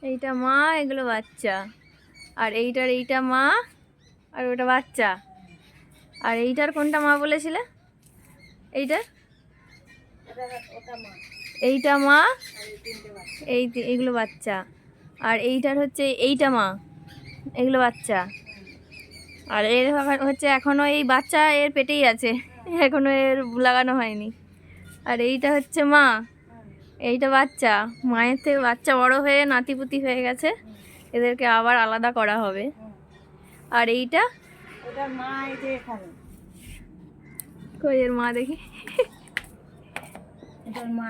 এইটা মা, এগুলো বাচ্চা। আর এইটা মা, আর ওটা বাচ্চা। আর এইটার কোনটা মা বলেছিলে? এইটা মা, এইগুলো বাচ্চা। আর এইটার হচ্ছে এইটা মা, এগুলো বাচ্চা। আর এর হচ্ছে এখনো এই বাচ্চা এর পেটেই আছে, এখনো এর লাগানো হয়নি। আর এইটা হচ্ছে মা, এইটা বাচ্চা। মায়ের থেকে বাচ্চা বড় হয়ে নাতিপুতি হয়ে গেছে, এদেরকে আবার আলাদা করা হবে। আর এইটা মা, এই যে এখানে কই এর মা দেখি। এটার মা,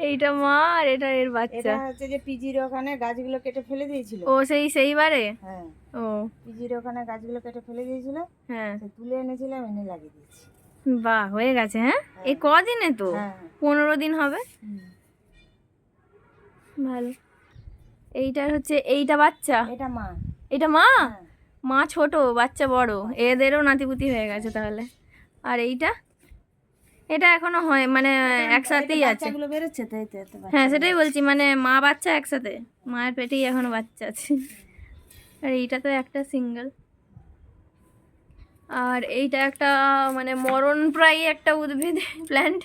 এইটা মা, আর এটা এর বাচ্চা। এটা হচ্ছে যে পিজির ওখানে গাছগুলো কেটে ফেলে দিয়েছিল। ও সেইবারে? হ্যাঁ। ও পিজির ওখানে গাছগুলো কেটে ফেলে দিয়েছিল, হ্যাঁ, তুলে এনেছিলাম, এনে লাগিয়ে দিয়েছি। বাহ, হয়ে গেছে। হ্যাঁ, এই কদিনে তো 15 দিন হবে। ভালো। এইটার হচ্ছে এইটা বাচ্চা, এটা মা। এটা মা, মা ছোট, বাচ্চা বড়, এদেরও নাতিপুতি হয়ে গেছে তাহলে। আর এটা এখনো হয়, মানে একসাথেই আছে। হ্যাঁ, সেটাই বলছি, মানে মা বাচ্চা একসাথে, মায়ের পেটেই এখনো বাচ্চা আছে। আর এইটা তো একটা সিঙ্গেল। আর এইটা একটা মানে মরণ প্রায় একটা উদ্ভিদ প্ল্যান্ট,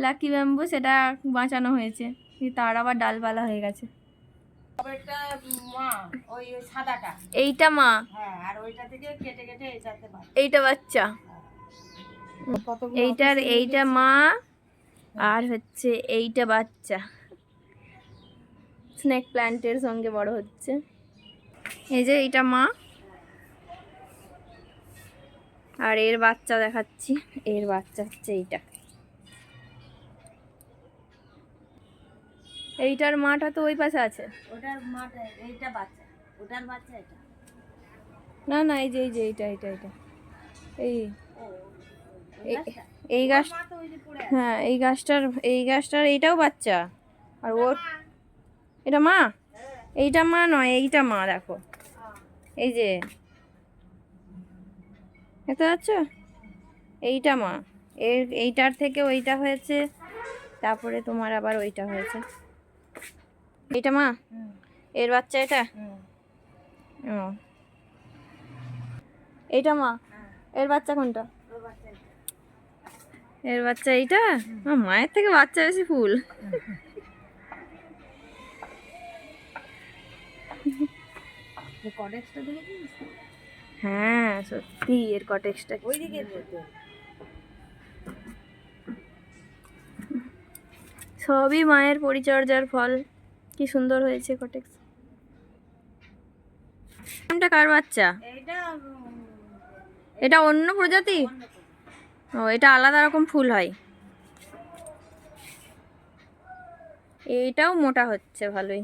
লাকি ব্যাম্বু, সেটা বাঁচানো হয়েছে, তার আবার ডালপালা হয়ে গেছে। এইটা মা, এইটা বাচ্চা। এইটা মা, আর হচ্ছে এইটা বাচ্চা, স্নেক প্ল্যান্টের সঙ্গে বড় হচ্ছে। এই যে এইটা মা, আর এর বাচ্চা দেখাচ্ছি, এর বাচ্চা হচ্ছে এইটার মাটা তো ওই পাশে আছে। ওটার মাটা, এইটা বাচ্চা, ওটার বাচ্চা এটা। না, এই যে এইটা এই গাছ। হ্যাঁ, এই গাছটার এইটাও বাচ্চা। আর ওর এটা মা, এইটা মা নয়, এইটা মা, দেখো এই যে, দেখতে পাচ্ছ? এইটা মা, এইটার থেকে ওইটা হয়েছে, তারপরে তোমার আবার ওইটা হয়েছে। এইটা মা, এর বাচ্চা এটা। ও, এইটা মা, এর বাচ্চা কোনটা? এর বাচ্চা এইটা। মায়ের থেকে বাচ্চা বেশি ফুল। হ্যাঁ, সত্যি এর কটেক্সটা সবই মায়ের পরিচর্যার ফল। কি সুন্দর হয়েছে কটেক্স। কোনটা কার বাচ্চা? এটা অন্য প্রজাতি। ও, এটা আলাদা রকম ফুল হয়। এইটাও মোটা হচ্ছে ভালোই।